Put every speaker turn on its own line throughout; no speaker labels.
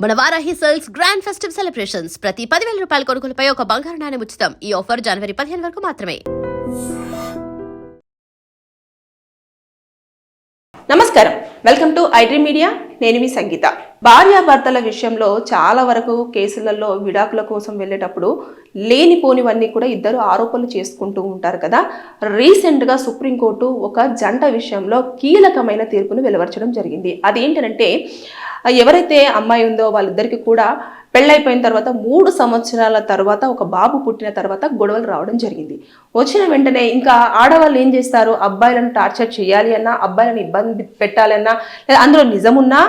మన Varahi sales grand festive celebrations ప్రతి 10,000 రూపాయల కొనుగోలుపై ఒక బంగారు నాణెం ఉచితం. ఈ ఆఫర్ జనవరి 15 వరకు మాత్రమే.
నమస్కారం, వెల్కమ్ టు ఐడ్రీమ్ మీడియా. నేను మీ సంగీత. భార్యాభర్తల విషయంలో చాలా వరకు కేసులలో విడాకుల కోసం వెళ్ళేటప్పుడు లేనిపోనివన్నీ కూడా ఇద్దరు ఆరోపణలు చేసుకుంటూ ఉంటారు కదా. రీసెంట్గా సుప్రీంకోర్టు ఒక జంట విషయంలో కీలకమైన తీర్పును వెలువరచడం జరిగింది. అదేంటంటే ఎవరైతే అమ్మాయి ఉందో వాళ్ళిద్దరికి కూడా పెళ్ళైపోయిన తర్వాత 3 సంవత్సరాల తర్వాత ఒక బాబు పుట్టిన తర్వాత గొడవలు రావడం జరిగింది. వచ్చిన వెంటనే ఇంకా ఆడవాళ్ళు ఏం చేస్తారు, అబ్బాయిలను టార్చర్ చేయాలి అన్నా, అబ్బాయిలను ఇబ్బంది పెట్టాలన్నా, అందులో నిజమున్నా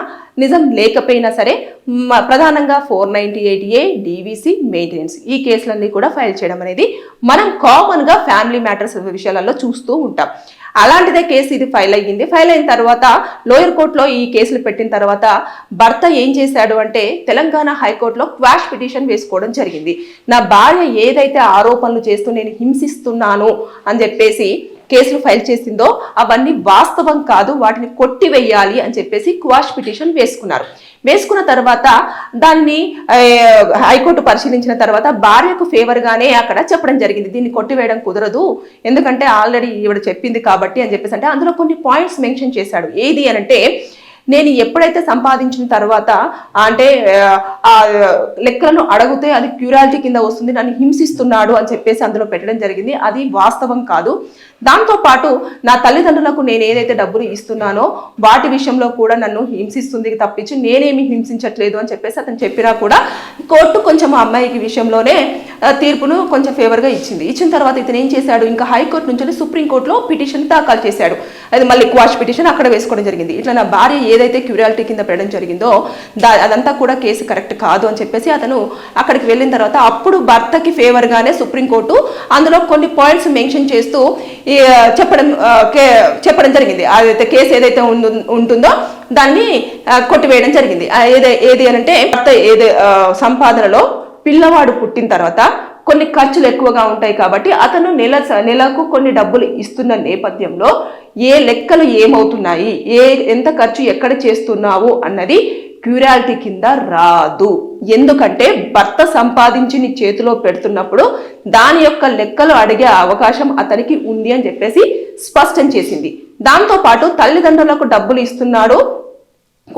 నిజం లేకపోయినా సరే ప్రధానంగా 498A DVC మెయింటెనెన్స్ ఈ కేసులన్నీ కూడా ఫైల్ చేయడం అనేది మనం కామన్గా ఫ్యామిలీ మ్యాటర్స్ విషయాలలో చూస్తూ ఉంటాం. అలాంటిదే కేసు ఇది ఫైల్ అయ్యింది. ఫైల్ అయిన తర్వాత లోయర్ కోర్టులో ఈ కేసులు పెట్టిన తర్వాత భర్త ఏం చేశాడు అంటే తెలంగాణ హైకోర్టులో క్వాష్ పిటిషన్ వేసుకోవడం జరిగింది. నా భార్య ఏదైతే ఆరోపణలు చేస్తూ నేను హింసిస్తున్నాను అని చెప్పేసి కేసులు ఫైల్ చేసిందో అవన్నీ వాస్తవం కాదు, వాటిని కొట్టివేయాలి అని చెప్పేసి క్వాష్ పిటిషన్ వేసుకున్నారు. వేసుకున్న తర్వాత దాన్ని హైకోర్టు పరిశీలించిన తర్వాత భార్యకు ఫేవర్గానే అక్కడ చెప్పడం జరిగింది, దీన్ని కొట్టివేయడం కుదరదు, ఎందుకంటే ఆల్రెడీ ఈవిడ చెప్పింది కాబట్టి అని చెప్పేసి. అంటే అందులో కొన్ని పాయింట్స్ మెన్షన్ చేశాడు. ఏది అనంటే, నేను ఎప్పుడైతే సంపాదించిన తర్వాత అంటే ఆ లెక్కలను అడిగితే అది క్యూరాలిటీ కింద వస్తుంది, నన్ను హింసిస్తున్నాడు అని చెప్పేసి అందులో పెట్టడం జరిగింది. అది వాస్తవం కాదు. దాంతోపాటు నా తల్లిదండ్రులకు నేను ఏదైతే డబ్బులు ఇస్తున్నానో వాటి విషయంలో కూడా నన్ను హింసిస్తుంది తప్పించి నేనేమి హింసించట్లేదు అని చెప్పేసి అతను చెప్పినా కూడా కోర్టు కొంచెం అమ్మాయికి విషయంలోనే తీర్పును కొంచెం ఫేవర్గా ఇచ్చింది. ఇచ్చిన తర్వాత ఇతను ఏం చేశాడు, ఇంకా హైకోర్టు నుంచి సుప్రీంకోర్టులో పిటిషన్ దాఖలు చేశాడు. అది మళ్ళీ క్వాష్ పిటిషన్ అక్కడ వేసుకోవడం జరిగింది. ఇట్లా నా భార్య ఏదైతే క్యూరియాలిటీ కింద పెట్టడం జరిగిందో అదంతా కూడా కేసు కరెక్ట్ కాదు అని చెప్పేసి అతను అక్కడికి వెళ్ళిన తర్వాత అప్పుడు భర్తకి ఫేవర్గానే సుప్రీంకోర్టు అందులో కొన్ని పాయింట్స్ మెన్షన్ చేస్తూ చెప్పడం జరిగింది. అదైతే కేసు ఏదైతే ఉంటుందో దాన్ని కొట్టివేయడం జరిగింది. ఏది అనంటే భర్త సంపాదనలో పిల్లవాడు పుట్టిన తర్వాత కొన్ని ఖర్చులు ఎక్కువగా ఉంటాయి కాబట్టి అతను నెలకు కొన్ని డబ్బులు ఇస్తున్న నేపథ్యంలో ఏ లెక్కలు ఏమవుతున్నాయి, ఎంత ఖర్చు ఎక్కడ చేస్తున్నావు అన్నది క్యూరాలిటీ కింద రాదు. ఎందుకంటే భర్త సంపాదించి నీ చేతిలో పెడుతున్నప్పుడు దాని యొక్క లెక్కలు అడిగే అవకాశం అతనికి ఉంది అని చెప్పేసి స్పష్టం చేసింది. దాంతోపాటు తల్లిదండ్రులకు డబ్బులు ఇస్తున్నాడు,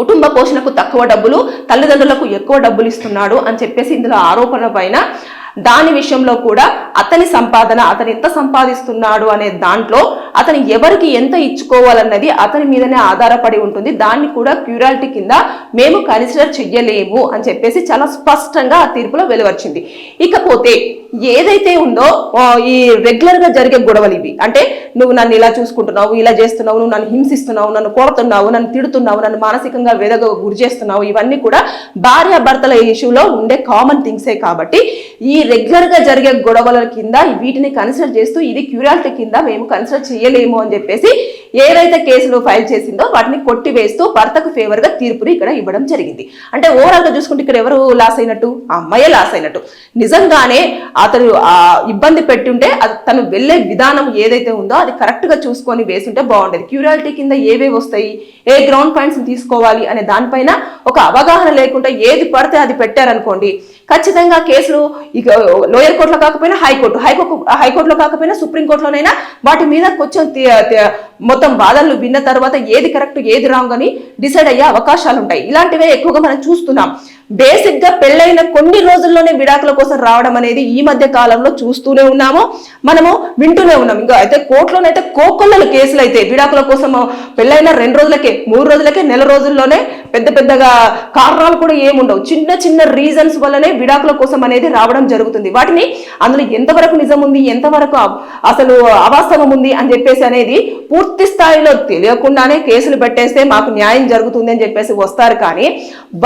కుటుంబ పోషణకు తక్కువ డబ్బులు, తల్లిదండ్రులకు ఎక్కువ డబ్బులు ఇస్తున్నాడు అని చెప్పేసి ఇందులో ఆరోపణ పైన దాని విషయంలో కూడా అతని సంపాదన, అతను ఎంత సంపాదిస్తున్నాడు అనే దాంట్లో అతను ఎవరికి ఎంత ఇచ్చుకోవాలన్నది అతని మీదనే ఆధారపడి ఉంటుంది. దాన్ని కూడా క్యూరాలిటీ కింద మేము కన్సిడర్ చెయ్యలేము అని చెప్పేసి చాలా స్పష్టంగా ఆ తీర్పులో వెలువచ్చింది. ఇకపోతే ఏదైతే ఉందో ఈ రెగ్యులర్గా జరిగే గొడవలు ఇవి, అంటే నువ్వు నన్ను ఇలా చూసుకుంటున్నావు, ఇలా చేస్తున్నావు, నువ్వు నన్ను హింసిస్తున్నావు, నన్ను కొడుతున్నావు, నన్ను తిడుతున్నావు, నన్ను మానసికంగా వేదగా గురి చేస్తున్నావు, ఇవన్నీ కూడా భార్యాభర్తల ఇష్యూలో ఉండే కామన్ థింగ్సే. కాబట్టి ఈ రెగ్యులర్గా జరిగే గొడవల కింద వీటిని కన్సిడర్ చేస్తూ ఇది క్యూరాలిటీ కింద మేము కన్సిడర్ చేయలేము అని చెప్పేసి ఏదైతే కేసులు ఫైల్ చేసిందో వాటిని కొట్టివేస్తూ భర్తకు ఫేవర్గా తీర్పుని ఇక్కడ ఇవ్వడం జరిగింది. అంటే ఓవరాల్గా చూసుకుంటే ఇక్కడ ఎవరు లాస్ అయినట్టు, ఆ అమ్మాయే లాస్ అయినట్టు. నిజంగానే అతను ఇబ్బంది పెట్టుంటే తను వెళ్ళే విధానం ఏదైతే ఉందో అది కరెక్ట్గా చూసుకొని వేసుంటే బాగుండేది. క్యూరాలిటీ కింద ఏవేవి వస్తాయి, ఏ గ్రౌండ్ పాయింట్స్ తీసుకోవాలి అనే దానిపైన ఒక అవగాహన లేకుండా ఏది పడితే అది పెట్టారనుకోండి, ఖచ్చితంగా కేసులు ఇక లోయర్ కోర్టులో కాకపోయినా హైకోర్టులో కాకపోయినా సుప్రీంకోర్టులోనైనా వాటి మీద కొంచెం మొత్తం వాదనలు విన్న తర్వాత ఏది కరెక్ట్ ఏది రాంగ్ అని డిసైడ్ అయ్యే అవకాశాలు ఉంటాయి. ఇలాంటివే ఎక్కువగా మనం చూస్తున్నాం. బేసిక్ గా పెళ్ళైన కొన్ని రోజుల్లోనే విడాకుల కోసం రావడం అనేది ఈ మధ్య కాలంలో చూస్తూనే ఉన్నాము, మనము వింటూనే ఉన్నాం. ఇంకా అయితే కోర్టులోనైతే కోకొల్లల కేసులు అయితే విడాకుల కోసం పెళ్ళైన 2 రోజులకే 3 రోజులకే నెల రోజుల్లోనే పెద్ద పెద్దగా కారణాలు కూడా ఏముండవు, చిన్న చిన్న రీజన్స్ వల్లనే విడాకుల కోసం అనేది రావడం జరుగుతుంది. వాటిని అందులో ఎంతవరకు నిజం ఉంది, ఎంతవరకు అసలు అవాస్తవం ఉంది అని చెప్పేసి అనేది పూర్తి స్థాయిలో తెలియకుండానే కేసులు పెట్టేస్తే మాకు న్యాయం జరుగుతుంది అని చెప్పేసి వస్తారు. కానీ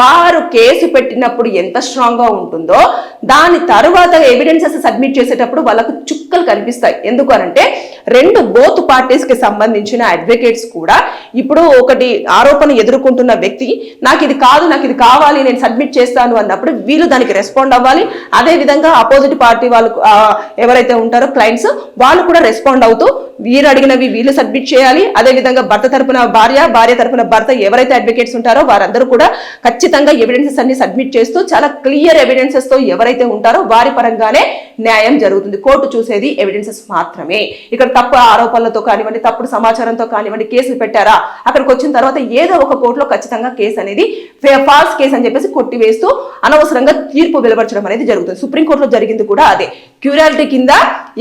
వారు కేసు పెట్టినప్పుడు ఎంత స్ట్రాంగ్ గా ఉంటుందో దాని తరువాత ఎవిడెన్సెస్ సబ్మిట్ చేసేటప్పుడు వాళ్ళకు చుక్కలు కనిపిస్తాయి. ఎందుకు అనంటే బోత్ పార్టీస్ కి సంబంధించిన అడ్వకేట్స్ కూడా ఇప్పుడు ఒకటి ఆరోపణ ఎదుర్కొంటున్న వ్యక్తి నాకు ఇది కాదు, నాకు ఇది కావాలి, నేను సబ్మిట్ చేస్తాను అన్నప్పుడు వీళ్ళు దానికి రెస్పాండ్ అవ్వాలి. అదే విధంగా అపోజిట్ పార్టీ వాళ్ళు ఎవరైతే ఉంటారో క్లయింట్స్ వాళ్ళు కూడా రెస్పాండ్ అవుతూ వీరు అడిగినవి వీళ్ళు సబ్మిట్ చేయాలి. అదే విధంగా భర్త తరపున భార్య, భార్య తరపున భర్త ఎవరైతే అడ్వకేట్స్ ఉంటారో వారందరూ కూడా ఖచ్చితంగా ఎవిడెన్సెస్ అన్ని సబ్మిట్ చేస్తూ చాలా క్లియర్ ఎవిడెన్సెస్ తో ఎవరైతే ఉంటారో వారి పరంగానే న్యాయం జరుగుతుంది. కోర్టు చూసేది ఎవిడెన్సెస్ మాత్రమే. ఇక్కడ తప్పు ఆరోపణలతో కానివ్వండి, తప్పుడు సమాచారంతో కానివ్వండి కేసులు పెట్టారా, అక్కడికి వచ్చిన తర్వాత ఏదో ఒక కోర్టులో ఖచ్చితంగా కేసు అనేది ఫాల్స్ కేసు అని చెప్పేసి కొట్టివేస్తూ అనవసరంగా తీర్పు వెలువరచడం అనేది జరుగుతుంది. సుప్రీంకోర్టులో జరిగింది కూడా అదే. క్యూరాలిటీ కింద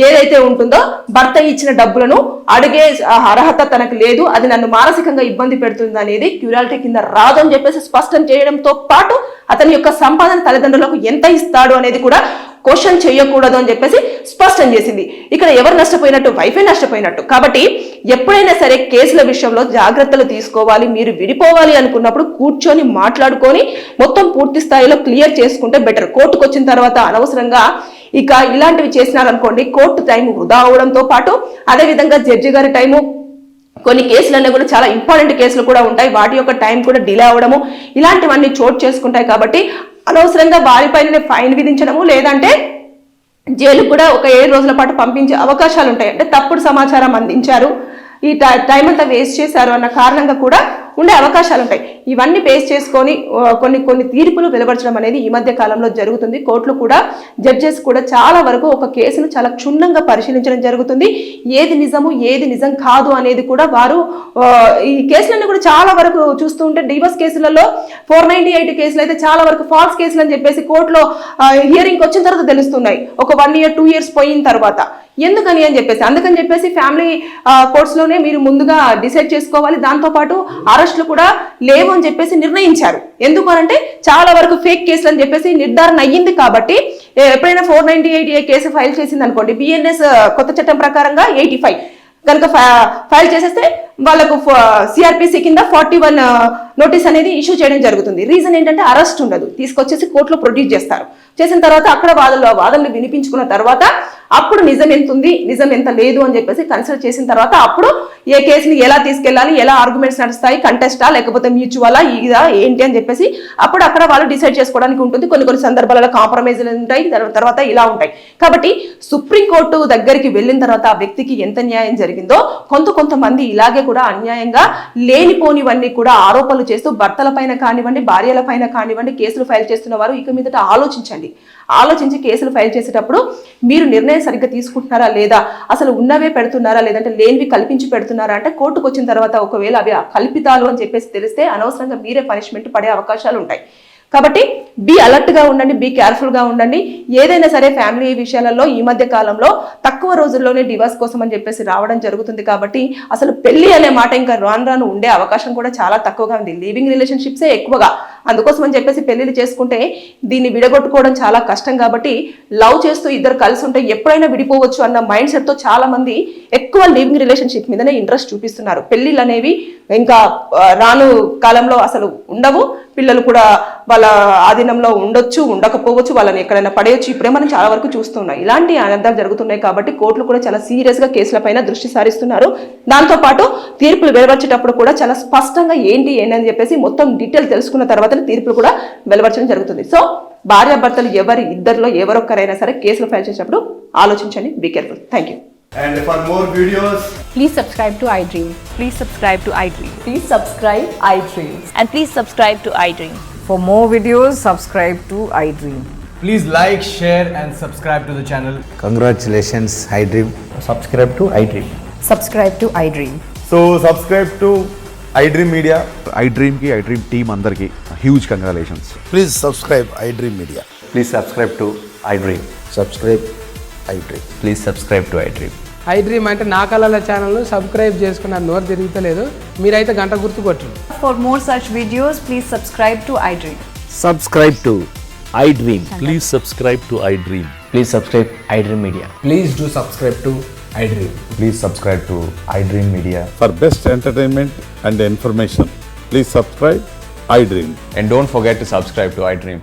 ఏదైతే ఉంటుందో భర్త ఇచ్చిన డబ్బులను అడిగే అర్హత తనకు లేదు, అది నన్ను మానసికంగా ఇబ్బంది పెడుతుంది అనేది క్యూరాలిటీ కింద రాదు అని చెప్పేసి స్పష్టం చేయడంతో పాటు అతని యొక్క సంపాదన తల్లిదండ్రులకు ఎంత ఇస్తాడు అనేది కూడా క్వశ్చన్ చేయకూడదు అని చెప్పేసి స్పష్టం చేసింది. ఇక్కడ ఎవరు నష్టపోయినట్టు? వైఫే నష్టపోయినట్టు. కాబట్టి ఎప్పుడైనా సరే కేసుల విషయంలో జాగ్రత్తలు తీసుకోవాలి. మీరు విడిపోవాలి అనుకున్నప్పుడు కూర్చొని మాట్లాడుకొని మొత్తం పూర్తి స్థాయిలో క్లియర్ చేసుకుంటే బెటర్. కోర్టుకు వచ్చిన తర్వాత అనవసరంగా ఇక ఇలాంటివి చేసినారనుకోండి, కోర్టు టైం వృధా అవడంతో పాటు అదేవిధంగా జడ్జి గారి టైము, కొన్ని కేసులన్నీ కూడా చాలా ఇంపార్టెంట్ కేసులు కూడా ఉంటాయి, వాటి యొక్క టైం కూడా డిలే అవ్వడము, ఇలాంటివన్నీ చోటు చేసుకుంటాయి. కాబట్టి అనవసరంగా వారిపైన ఫైన్ విధించడము, లేదంటే జైలుకు కూడా ఒక 7 రోజుల పాటు పంపించే అవకాశాలు ఉంటాయి. అంటే తప్పుడు సమాచారం అందించారు, ఈ టైం అంతా వేస్ట్ చేశారు అన్న కారణంగా కూడా ఉండే అవకాశాలు ఉంటాయి. ఇవన్నీ బేస్ చేసుకొని కొన్ని తీర్పులు వెలువరచడం అనేది ఈ మధ్య కాలంలో జరుగుతుంది. కోర్టులు కూడా జడ్జెస్ కూడా చాలా వరకు ఒక కేసును చాలా క్షుణ్ణంగా పరిశీలించడం జరుగుతుంది. ఏది నిజము ఏది నిజం కాదు అనేది కూడా వారు ఈ కేసులన్నీ కూడా చాలా వరకు చూస్తూ ఉంటే డివోర్స్ కేసులలో 498 కేసులు అయితే చాలా వరకు ఫాల్స్ కేసులు అని చెప్పేసి కోర్టులో హియరింగ్ వచ్చిన తర్వాత తెలుస్తున్నాయి. ఒక 1 year 2 years పోయిన తర్వాత. ఎందుకని అని చెప్పేసి, అందుకని చెప్పేసి ఫ్యామిలీ కోర్ట్స్ లోనే మీరు ముందుగా డిసైడ్ చేసుకోవాలి. దాంతోపాటు అరెస్టులు కూడా లేవు అని చెప్పేసి నిర్ణయించారు. ఎందుకు అనంటే చాలా వరకు ఫేక్ కేసులు అని చెప్పేసి నిర్ధారణ అయ్యింది. కాబట్టి ఎప్పుడైనా 498 కేసు ఫైల్ చేసింది అనుకోండి, బిఎన్ఎస్ కొత్త చట్టం ప్రకారంగా 85 కనుక ఫైల్ చేసేస్తే వాళ్ళకు సిఆర్పిసి కింద 41 నోటీస్ అనేది ఇష్యూ చేయడం జరుగుతుంది. రీజన్ ఏంటంటే అరెస్ట్ ఉండదు, తీసుకొచ్చేసి కోర్టులో ప్రొడ్యూస్ చేస్తారు. చేసిన తర్వాత అక్కడ వాదనలు వినిపించుకున్న తర్వాత అప్పుడు నిజం ఎంత ఉంది నిజం ఎంత లేదు అని చెప్పేసి కన్సిడర్ చేసిన తర్వాత అప్పుడు ఏ కేసుని ఎలా తీసుకెళ్లాలి, ఎలా ఆర్గ్యుమెంట్స్ నడుస్తాయి, కంటెస్టా లేకపోతే మ్యూచువలా ఇదా ఏంటి అని చెప్పేసి అప్పుడు అక్కడ వాళ్ళు డిసైడ్ చేసుకోవడానికి ఉంటుంది. కొన్ని సందర్భాలలో కాంప్రమైజ్లు ఉంటాయి, తర్వాత ఇలా ఉంటాయి. కాబట్టి సుప్రీంకోర్టు దగ్గరికి వెళ్ళిన తర్వాత ఆ వ్యక్తికి ఎంత న్యాయం జరిగిందో కొంతమంది ఇలాగే కూడా అన్యాయంగా లేనిపోనివన్నీ కూడా ఆరోపణలు చేస్తూ భర్తల పైన కానివ్వండి, భార్యల పైన కానివ్వండి కేసులు ఫైల్ చేస్తున్న వారు ఇక మీదట ఆలోచించి కేసులు ఫైల్ చేసేటప్పుడు మీరు నిర్ణయం సరిగ్గా తీసుకుంటున్నారా లేదా, అసలు ఉన్నవే పెడుతున్నారా లేదంటే లేనివి కల్పించి పెడుతున్నారా అంటే కోర్టుకు వచ్చిన తర్వాత ఒకవేళ అవి కల్పితాలు అని చెప్పేసి తెలిస్తే అనవసరంగా మీరే పనిష్మెంట్ పడే అవకాశాలు ఉంటాయి. కాబట్టి బీ అలర్ట్ గా ఉండండి, బీ కేర్ఫుల్ గా ఉండండి. ఏదైనా సరే ఫ్యామిలీ విషయాలలో ఈ మధ్య కాలంలో తక్కువ రోజుల్లోనే డివోర్స్ కోసం అని చెప్పేసి రావడం జరుగుతుంది. కాబట్టి అసలు పెళ్లి అనే మాట ఇంకా రాను ఉండే అవకాశం కూడా చాలా తక్కువగా ఉంది. లివింగ్ రిలేషన్షిప్సే ఎక్కువగా. అందుకోసం అని చెప్పేసి పెళ్లిళ్ళు చేసుకుంటే దీన్ని విడగొట్టుకోవడం చాలా కష్టం. కాబట్టి లవ్ చేస్తూ ఇద్దరు కలిసి ఉంటే ఎప్పుడైనా విడిపోవచ్చు అన్న మైండ్ సెట్ తో చాలా మంది ఎక్కువ లివింగ్ రిలేషన్షిప్ మీదనే ఇంట్రెస్ట్ చూపిస్తున్నారు. పెళ్లిళ్ళు అనేవి ఇంకా రాను కాలంలో అసలు ఉండవు. పిల్లలు కూడా వాళ్ళ ఆధీనంలో ఉండొచ్చు, ఉండకపోవచ్చు, వాళ్ళని ఎక్కడైనా పడేయచ్చు. ఇప్పుడే మనం చాలా వరకు చూస్తున్నాం. ఇలాంటి అనర్థాలు జరుగుతున్నాయి. కాబట్టి కోర్టులు కూడా చాలా సీరియస్ గా కేసులపైన దృష్టి సారిస్తున్నారు. దాంతోపాటు తీర్పులు వెలువర్చేటప్పుడు కూడా చాలా స్పష్టంగా ఏంటి అని చెప్పేసి మొత్తం డీటెయిల్ తెలుసుకున్న తర్వాత తీర్పులు కూడా వెలువరచడం జరుగుతుంది. సో భార్యాభర్తలు ఇద్దరిలో ఎవరొక్కరైనా సరే కేసులు ఫైల్ చేసేటప్పుడు ఆలోచించండి. Be careful. Thank you.
And for more videos,
Please subscribe to iDream.
Please subscribe to iDream.
Please subscribe iDream.
And please subscribe to iDream.
For more videos, subscribe to iDream.
please like, share and subscribe to the channel.
Congratulations, iDream.
Subscribe to iDream.
Subscribe to iDream.
So subscribe to iDream Media.
iDream की iDream team अंदर की huge congratulations.
Please subscribe iDream Media.
Please subscribe to iDream.
Subscribe iDream.
Please subscribe to iDream.
iDream అంటే నా కళల ఛానల్ను subscribe చేసుకున్న నోరు తిరుగుతలేదు. మీరైతే గంట గుర్తు కొట్టండి.
For more such videos, please subscribe to iDream.
Subscribe to iDream.
Please subscribe to iDream.
Please subscribe iDream Media.
Please do subscribe to iDream.
Please subscribe to iDream Media.
For best entertainment and information, please subscribe iDream.
And don't forget to subscribe to iDream.